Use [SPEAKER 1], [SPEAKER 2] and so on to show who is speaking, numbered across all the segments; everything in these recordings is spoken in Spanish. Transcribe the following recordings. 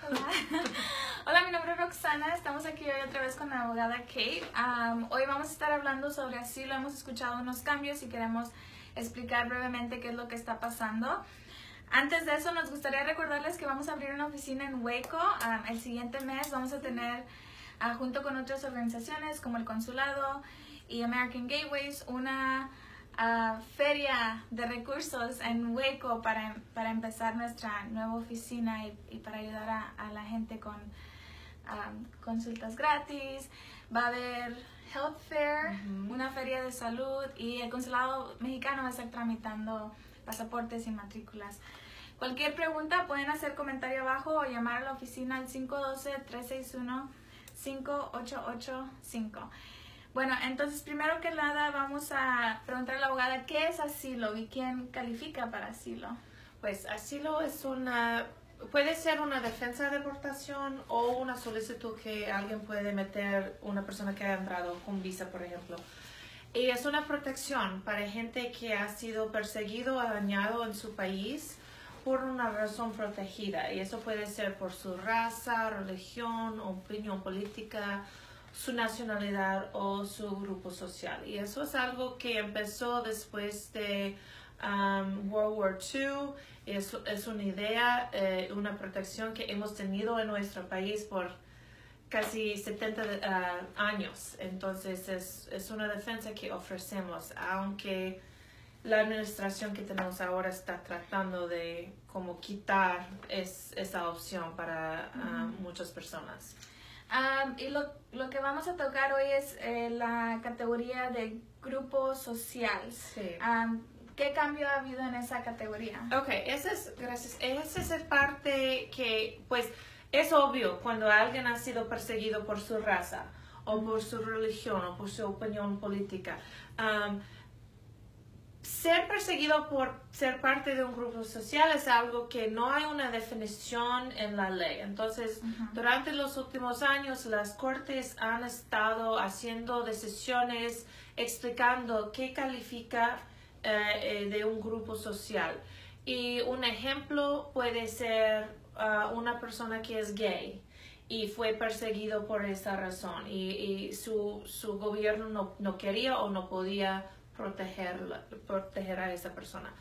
[SPEAKER 1] Hola. Hola, mi nombre es Roxana. Estamos aquí hoy otra vez con la abogada Kate. Hoy vamos a estar hablando sobre asilo. Hemos escuchado unos cambios y queremos explicar brevemente qué es lo que está pasando. Antes de eso, nos gustaría recordarles que vamos a abrir una oficina en Waco. El siguiente mes vamos a tener, junto con otras organizaciones como el Consulado y American Gateways, una feria de recursos en Waco para empezar nuestra nueva oficina y para ayudar a la gente con consultas gratis. Va a haber Health Fair, una feria de salud, y el Consulado Mexicano va a estar tramitando pasaportes y matrículas. Cualquier pregunta pueden hacer comentario abajo o llamar a la oficina al 512-361-5885. Bueno, entonces primero que nada vamos a preguntarle a la abogada qué es asilo y quién califica para asilo.
[SPEAKER 2] Pues asilo es puede ser una defensa de deportación o una solicitud que alguien puede meter, una persona que ha entrado con visa, por ejemplo. Y es una protección para gente que ha sido perseguido o dañado en su país por una razón protegida. Y eso puede ser por su raza, religión, opinión política, su nacionalidad o su grupo social. Y eso es algo que empezó después de World War II. Es una idea, una protección que hemos tenido en nuestro país por casi 70 años. Entonces es una defensa que ofrecemos, aunque la administración que tenemos ahora está tratando de como quitar esa opción para muchas personas.
[SPEAKER 1] Y lo que vamos a tocar hoy es la categoría de grupo social.
[SPEAKER 2] Sí.
[SPEAKER 1] ¿Qué cambio ha habido en esa categoría?
[SPEAKER 2] Ok, gracias. Esa es la parte que, pues, es obvio cuando alguien ha sido perseguido por su raza o por su religión o por su opinión política. Ser perseguido por ser parte de un grupo social es algo que no hay una definición en la ley. Entonces, durante los últimos años, las cortes han estado haciendo decisiones explicando qué califica de un grupo social. Y un ejemplo puede ser una persona que es gay y fue perseguido por esa razón y su gobierno no quería o no podía proteger a esa persona.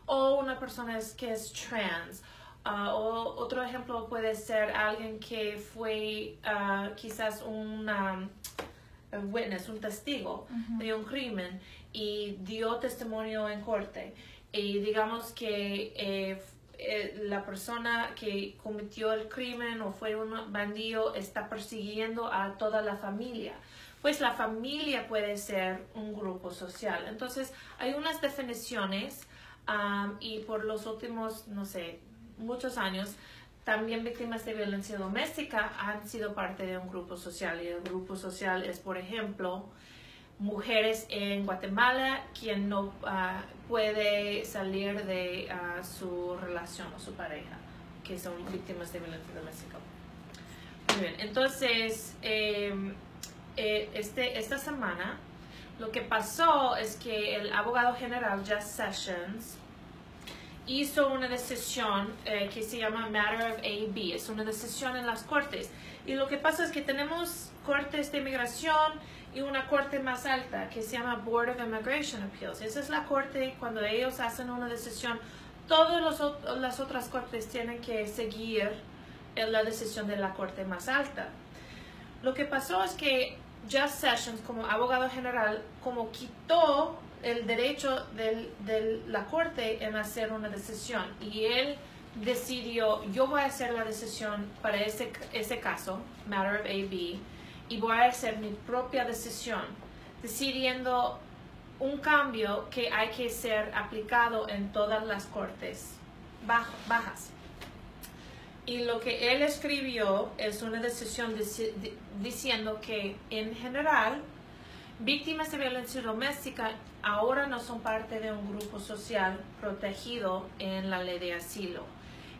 [SPEAKER 2] O una persona que es trans. O otro ejemplo puede ser alguien que fue quizás un witness, un testigo de un crimen y dio testimonio en corte. Y digamos que la persona que cometió el crimen o fue un bandido está persiguiendo a toda la familia. Pues la familia puede ser un grupo social. Entonces, hay unas definiciones y por los últimos, no sé, muchos años, también víctimas de violencia doméstica han sido parte de un grupo social. Y el grupo social es, por ejemplo, mujeres en Guatemala quien no puede salir de su relación o su pareja, que son víctimas de violencia doméstica. Muy bien, entonces esta semana lo que pasó es que el abogado general Jeff Sessions hizo una decisión que se llama Matter of AB. Es una decisión en las cortes. Y lo que pasa es que tenemos cortes de inmigración y una corte más alta que se llama Board of Immigration Appeals. Esa es la corte cuando ellos hacen una decisión. Todas las otras cortes tienen que seguir la decisión de la corte más alta. Lo que pasó es que Jeff Sessions, como abogado general, como quitó el derecho de la corte en hacer una decisión, y él decidió, yo voy a hacer la decisión para ese caso, Matter of AB, y voy a hacer mi propia decisión, decidiendo un cambio que hay que ser aplicado en todas las cortes bajas. Y lo que él escribió es una decisión diciendo que en general víctimas de violencia doméstica ahora no son parte de un grupo social protegido en la ley de asilo.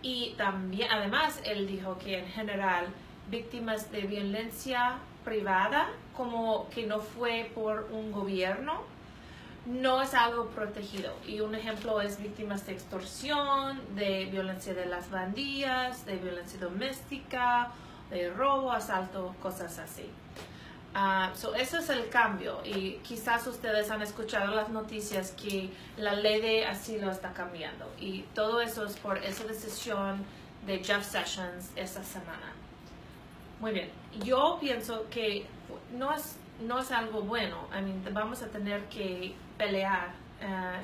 [SPEAKER 2] Y también, además, él dijo que en general víctimas de violencia privada, como que no fue por un gobierno, no es algo protegido. Y un ejemplo es víctimas de extorsión, de violencia de las pandillas, de violencia doméstica, de robo, asalto, cosas así. Eso es el cambio, y quizás ustedes han escuchado las noticias que la ley de asilo está cambiando, y todo eso es por esa decisión de Jeff Sessions esta semana. Muy bien, yo pienso que no es algo bueno. Vamos a tener que pelear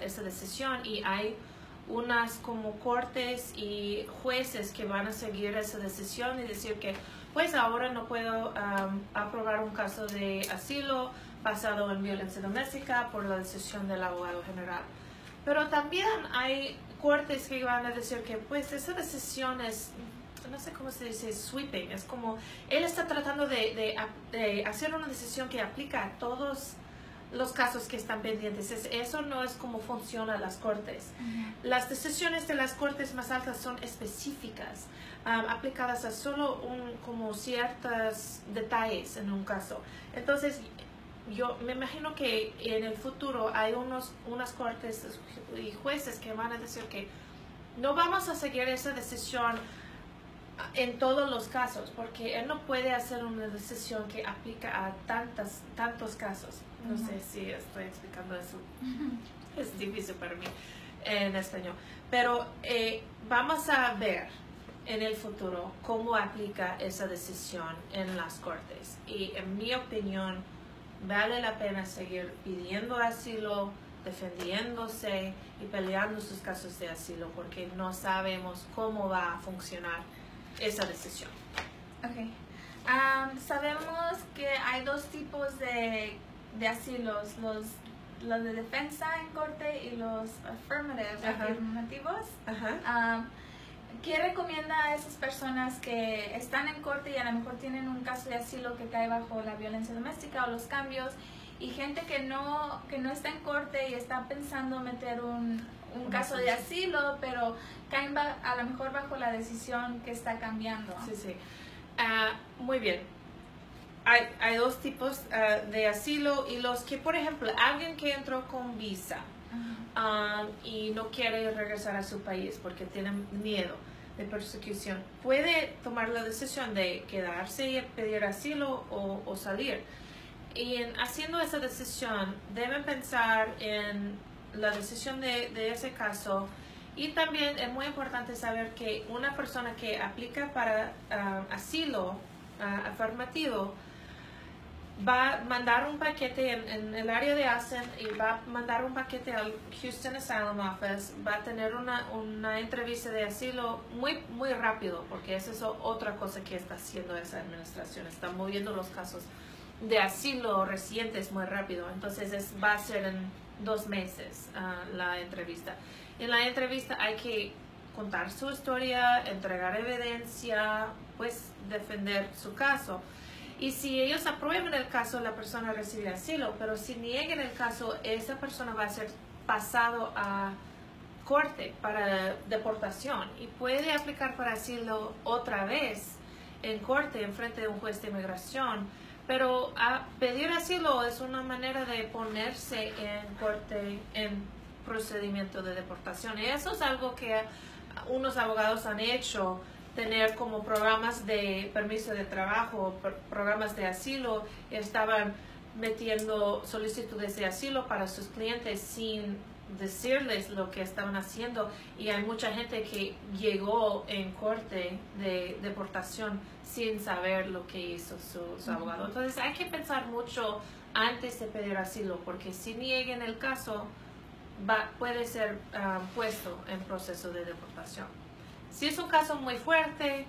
[SPEAKER 2] esa decisión, y hay unas como cortes y jueces que van a seguir esa decisión y decir que pues ahora no puedo aprobar un caso de asilo basado en violencia doméstica por la decisión del abogado general. Pero también hay cortes que van a decir que pues esa decisión es, no sé cómo se dice, sweeping. Es como él está tratando de hacer una decisión que aplica a todos los casos que están pendientes. Eso no es como funcionan las cortes. Las decisiones de las cortes más altas son específicas, aplicadas a solo como ciertos detalles en un caso. Entonces, yo me imagino que en el futuro hay unas cortes y jueces que van a decir que no vamos a seguir esa decisión en todos los casos, porque él no puede hacer una decisión que aplica a tantos casos. No sé si estoy explicando eso. Es difícil para mí en español. Pero vamos a ver en el futuro cómo aplica esa decisión en las cortes. Y en mi opinión, vale la pena seguir pidiendo asilo, defendiéndose y peleando sus casos de asilo, porque no sabemos cómo va a funcionar esa decisión.
[SPEAKER 1] Okay. Sabemos que hay dos tipos de asilos, los de defensa en corte y los afirmativos. ¿Qué recomienda a esas personas que están en corte y a lo mejor tienen un caso de asilo que cae bajo la violencia doméstica o los cambios, y gente que no está en corte y está pensando meter un caso de asilo, pero caen a lo mejor bajo la decisión que está cambiando?
[SPEAKER 2] Sí. Muy bien. Hay dos tipos de asilo, y los que, por ejemplo, alguien que entró con visa y no quiere regresar a su país porque tiene miedo de persecución, puede tomar la decisión de quedarse y pedir asilo o salir. Y haciendo esa decisión, deben pensar en la decisión de ese caso. Y también es muy importante saber que una persona que aplica para asilo afirmativo va a mandar un paquete en el área de ASEN, y va a mandar un paquete al Houston Asylum Office. Va a tener una entrevista de asilo muy rápido, porque esa es otra cosa que está haciendo esa administración. Está moviendo los casos de asilo recientes muy rápido. Entonces va a ser en 2 meses la entrevista. En la entrevista hay que contar su historia, entregar evidencia, pues defender su caso. Y si ellos aprueban el caso, la persona recibe asilo, pero si niegan el caso, esa persona va a ser pasado a corte para deportación, y puede aplicar para asilo otra vez en corte en frente de un juez de inmigración. Pero pedir asilo es una manera de ponerse en corte en procedimiento de deportación. Y eso es algo que unos abogados han hecho, tener como programas de permiso de trabajo, programas de asilo, y estaban metiendo solicitudes de asilo para sus clientes sin decirles lo que estaban haciendo, y hay mucha gente que llegó en corte de deportación sin saber lo que hizo su abogado. Entonces hay que pensar mucho antes de pedir asilo, porque si niegan el caso, puede ser puesto en proceso de deportación. Si es un caso muy fuerte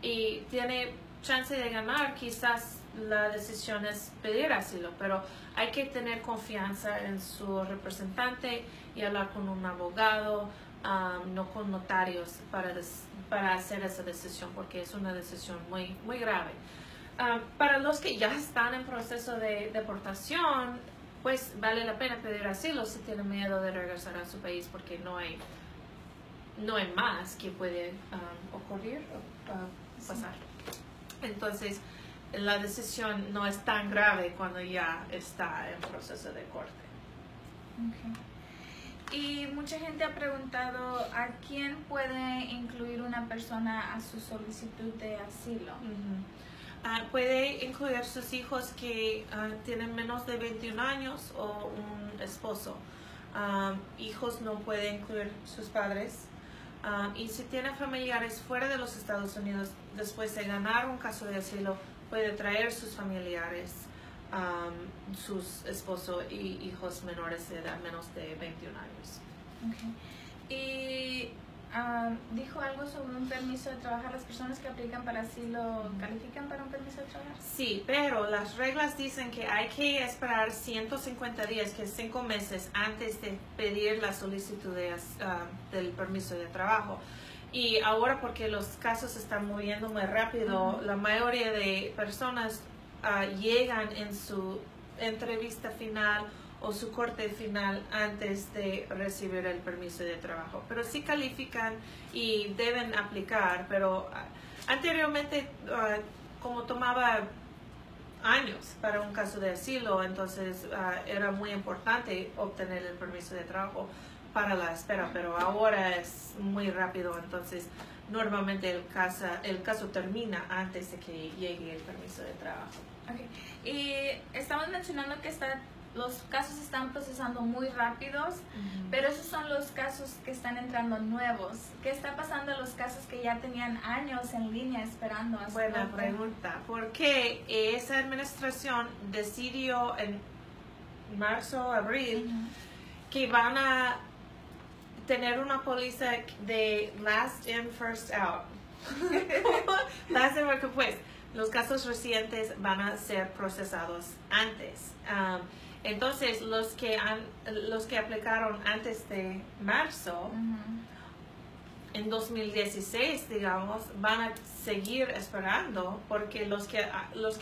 [SPEAKER 2] y tiene chance de ganar, quizás la decisión es pedir asilo, pero hay que tener confianza en su representante y hablar con un abogado, no con notarios, para hacer esa decisión, porque es una decisión muy grave. Para los que ya están en proceso de deportación, pues vale la pena pedir asilo si tienen miedo de regresar a su país, porque no hay más que puede ocurrir o pasar. Entonces, la decisión no es tan grave cuando ya está en proceso de corte.
[SPEAKER 1] Okay. Y mucha gente ha preguntado a quién puede incluir una persona a su solicitud de asilo.
[SPEAKER 2] Puede incluir sus hijos que tienen menos de 21 años o un esposo. Hijos no puede incluir sus padres. Y si tiene familiares fuera de los Estados Unidos, después de ganar un caso de asilo, puede traer sus familiares, sus esposos y hijos menores de edad, menos de 21 años.
[SPEAKER 1] Okay. Y dijo algo sobre un permiso de trabajar. ¿Las personas que aplican para asilo califican para un permiso de trabajar?
[SPEAKER 2] Sí, pero las reglas dicen que hay que esperar 150 días, que es 5 meses, antes de pedir la solicitud del permiso de trabajo. Y ahora, porque los casos se están moviendo muy rápido, la mayoría de personas llegan en su entrevista final o su corte final antes de recibir el permiso de trabajo. Pero sí califican y deben aplicar, pero anteriormente, como tomaba años para un caso de asilo, entonces era muy importante obtener el permiso de trabajo para la espera, pero ahora es muy rápido, entonces normalmente el caso termina antes de que llegue el permiso de trabajo.
[SPEAKER 1] Okay. Y estamos mencionando que los casos están procesando muy rápidos, pero esos son los casos que están entrando nuevos. ¿Qué está pasando a los casos que ya tenían años en línea esperando?
[SPEAKER 2] Buena pregunta. Porque esa administración decidió en marzo, abril, que van a tener una póliza de last in, first out. Last in, porque pues los casos recientes van a ser procesados antes. Entonces, los que aplicaron antes de marzo, en 2016, digamos, van a seguir esperando, porque los que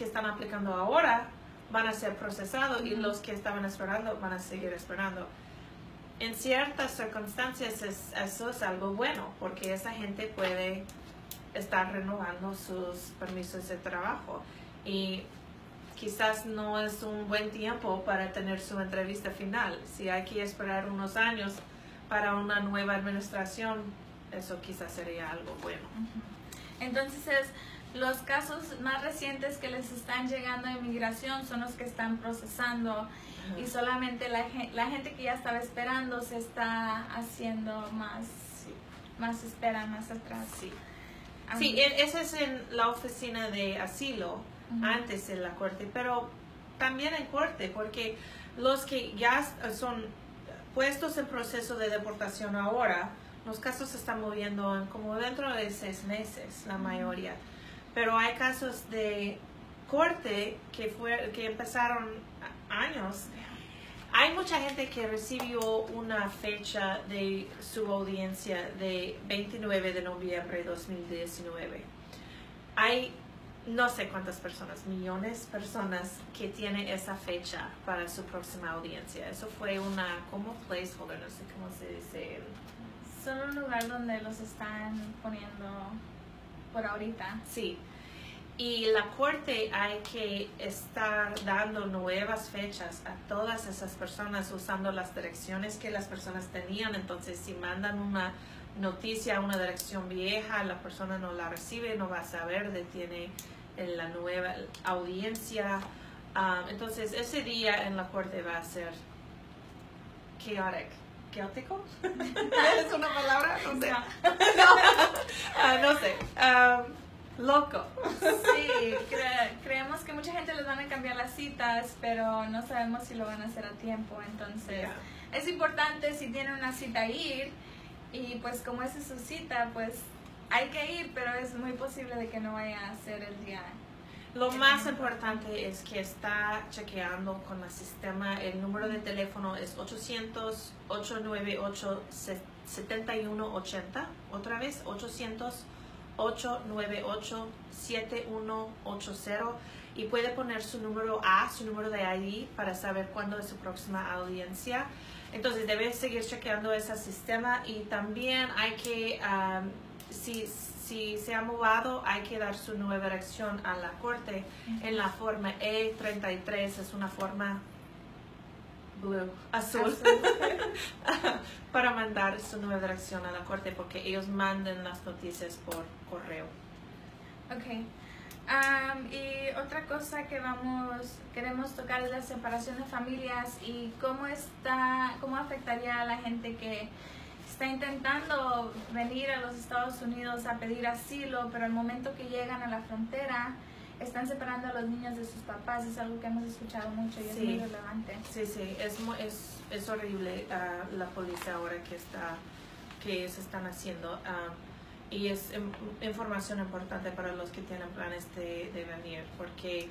[SPEAKER 2] están aplicando ahora van a ser procesados y los que estaban esperando van a seguir esperando. En ciertas circunstancias eso es algo bueno, porque esa gente puede estar renovando sus permisos de trabajo. Y quizás no es un buen tiempo para tener su entrevista final. Si hay que esperar unos años para una nueva administración, eso quizás sería algo bueno.
[SPEAKER 1] Entonces, los casos más recientes que les están llegando a inmigración son los que están procesando y solamente la gente que ya estaba esperando se está haciendo más espera, más atrás.
[SPEAKER 2] Sí, eso es en la oficina de asilo. Antes en la corte, pero también en corte, porque los que ya son puestos en proceso de deportación ahora, los casos se están moviendo como dentro de 6 meses, la mayoría. Pero hay casos de corte que empezaron años. Hay mucha gente que recibió una fecha de su audiencia de 29 de noviembre de 2019. Hay no sé cuántas personas, millones de personas que tienen esa fecha para su próxima audiencia. Eso fue como placeholder, no sé cómo se dice.
[SPEAKER 1] Son un lugar donde los están poniendo por ahorita.
[SPEAKER 2] Sí. Y la corte hay que estar dando nuevas fechas a todas esas personas usando las direcciones que las personas tenían. Entonces, si mandan una noticia a una dirección vieja, la persona no la recibe, no va a saber de tiene en la nueva audiencia. Entonces, ese día en la corte va a ser ¿Caótico? ¿Es una palabra? No sé. No sé. Loco.
[SPEAKER 1] Sí, creemos que mucha gente les van a cambiar las citas, pero no sabemos si lo van a hacer a tiempo. Entonces, es importante si tienen una cita ir, y pues como esa es su cita, pues hay que ir, pero es muy posible de que no vaya a ser el día.
[SPEAKER 2] Lo más importante es que está chequeando con el sistema. El número de teléfono es 800-898-7180. Otra vez, 800-898-7180. Y puede poner su número de ID para saber cuándo es su próxima audiencia. Entonces debe seguir chequeando ese sistema, y también hay que, si se ha mudado, hay que dar su nueva dirección a la corte en la forma E33. Es una forma azul. Para mandar su nueva dirección a la corte porque ellos mandan las noticias por correo.
[SPEAKER 1] Okay. Y otra cosa que queremos tocar es la separación de familias y cómo afectaría a la gente que está intentando venir a los Estados Unidos a pedir asilo, pero al momento que llegan a la frontera están separando a los niños de sus papás. Es algo que hemos escuchado mucho y es muy relevante.
[SPEAKER 2] Sí, es horrible la policía ahora que se están haciendo. Y es información importante para los que tienen planes de venir, porque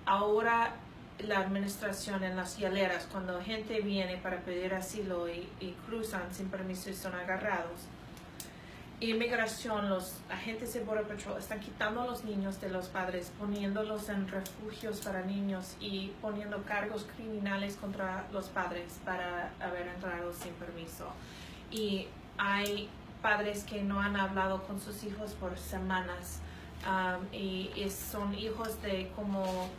[SPEAKER 2] ahora la administración en las hieleras, cuando gente viene para pedir asilo y cruzan sin permiso y son agarrados, inmigración, los agentes de Border Patrol están quitando a los niños de los padres, poniéndolos en refugios para niños y poniendo cargos criminales contra los padres para haber entrado sin permiso. Y hay padres que no han hablado con sus hijos por semanas y son hijos de como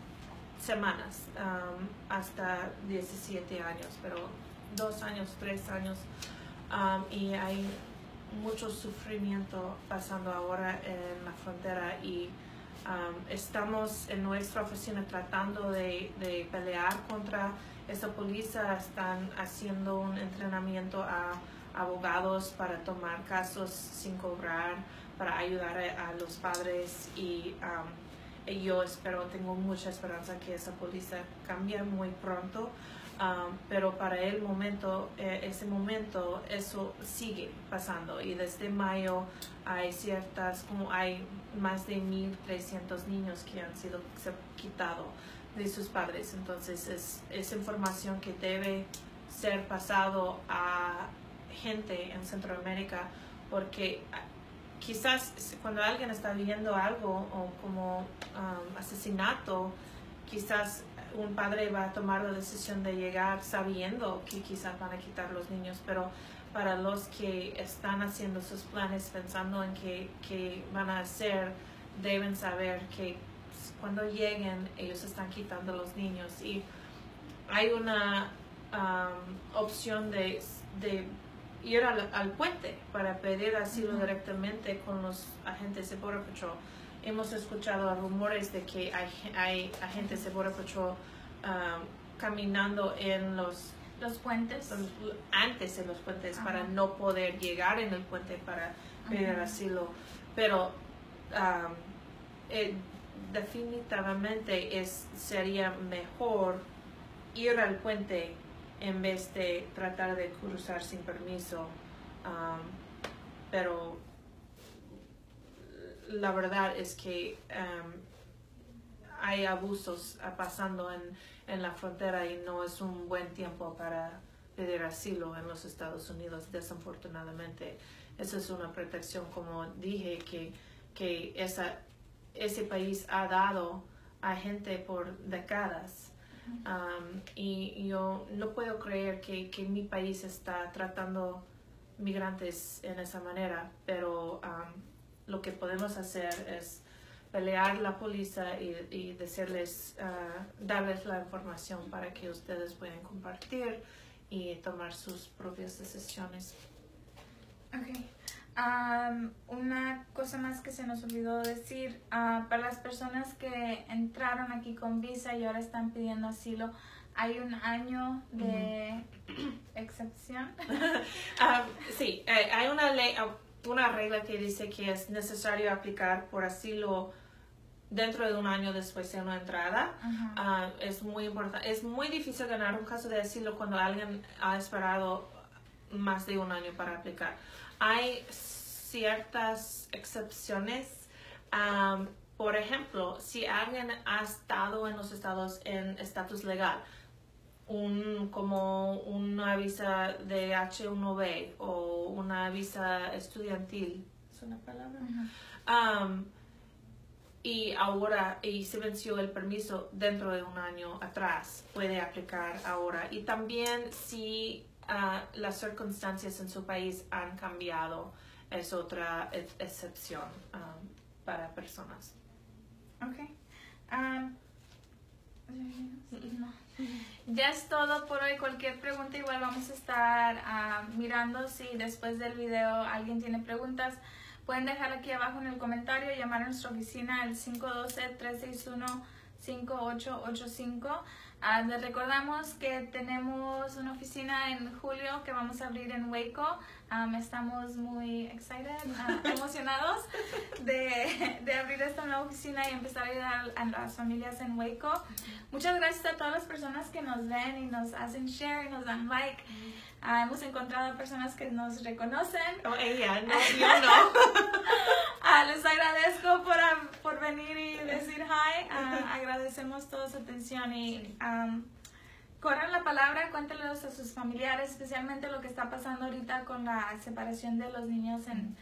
[SPEAKER 2] semanas hasta 17 años, pero 2 años, 3 años y hay mucho sufrimiento pasando ahora en la frontera y estamos en nuestra oficina tratando de pelear contra esta policía. Están haciendo un entrenamiento a abogados para tomar casos sin cobrar, para ayudar a los padres y yo tengo mucha esperanza que esa policía cambie muy pronto, pero para ese momento eso sigue pasando y desde mayo hay más de 1,300 niños que han sido quitados de sus padres. Entonces es información que debe ser pasado a gente en Centroamérica, porque quizás cuando alguien está viendo algo o como asesinato, quizás un padre va a tomar la decisión de llegar sabiendo que quizás van a quitar los niños, pero para los que están haciendo sus planes pensando en qué van a hacer, deben saber que cuando lleguen ellos están quitando los niños. Y hay una opción de ir al puente para pedir asilo directamente con los agentes de Border Patrol. Hemos escuchado rumores de que hay agentes de Border Patrol caminando en los
[SPEAKER 1] puentes,
[SPEAKER 2] antes de los puentes, para no poder llegar en el puente para pedir asilo. Pero definitivamente sería mejor ir al puente en vez de tratar de cruzar sin permiso, pero la verdad es que hay abusos pasando en la frontera y no es un buen tiempo para pedir asilo en los Estados Unidos, desafortunadamente. Esa es una protección, como dije, que ese país ha dado a gente por décadas. Y yo no puedo creer que mi país está tratando migrantes en esa manera, pero lo que podemos hacer es pelear la policía y decirles, darles la información para que ustedes puedan compartir y tomar sus propias decisiones.
[SPEAKER 1] Okay. Una cosa más que se nos olvidó decir, para las personas que entraron aquí con visa y ahora están pidiendo asilo, hay un año de excepción.
[SPEAKER 2] Sí, hay una ley, una regla que dice que es necesario aplicar por asilo dentro de un año después de una entrada. Es muy importante. Es muy difícil ganar un caso de asilo cuando alguien ha esperado más de un año para aplicar. Hay ciertas excepciones. Por ejemplo, si alguien ha estado en los estados en estatus legal, como una visa de H1B o una visa estudiantil, ¿es una palabra? Y se venció el permiso dentro de un año atrás, puede aplicar ahora. Y también si las circunstancias en su país han cambiado, es otra excepción para personas.
[SPEAKER 1] Okay. No. Ya es todo por hoy. Cualquier pregunta igual vamos a estar mirando. Si después del video alguien tiene preguntas, pueden dejar aquí abajo en el comentario, llamar a nuestra oficina al 512-361-5885. Les recordamos que tenemos una oficina en julio que vamos a abrir en Waco. Estamos muy emocionados de abrir esta nueva oficina y empezar a ayudar a las familias en Waco. Muchas gracias a todas las personas que nos ven y nos hacen share y nos dan like. Hemos encontrado personas que nos reconocen.
[SPEAKER 2] Oh, ella, no, yo no.
[SPEAKER 1] Les agradezco por venir y decir hi. Agradecemos toda su atención y corran la palabra, cuéntenlos a sus familiares, especialmente lo que está pasando ahorita con la separación de los niños en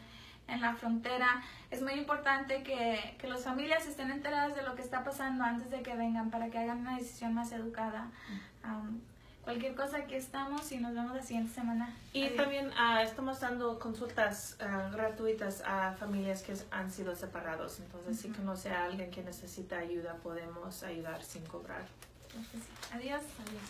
[SPEAKER 1] la frontera. Es muy importante que las familias estén enteradas de lo que está pasando antes de que vengan para que hagan una decisión más educada. Cualquier cosa, aquí estamos y nos vemos la siguiente semana.
[SPEAKER 2] Y
[SPEAKER 1] Adiós.
[SPEAKER 2] también estamos dando consultas gratuitas a familias que han sido separados. Entonces, si conoce a alguien que necesita ayuda, podemos ayudar sin cobrar.
[SPEAKER 1] Adiós.
[SPEAKER 2] Adiós.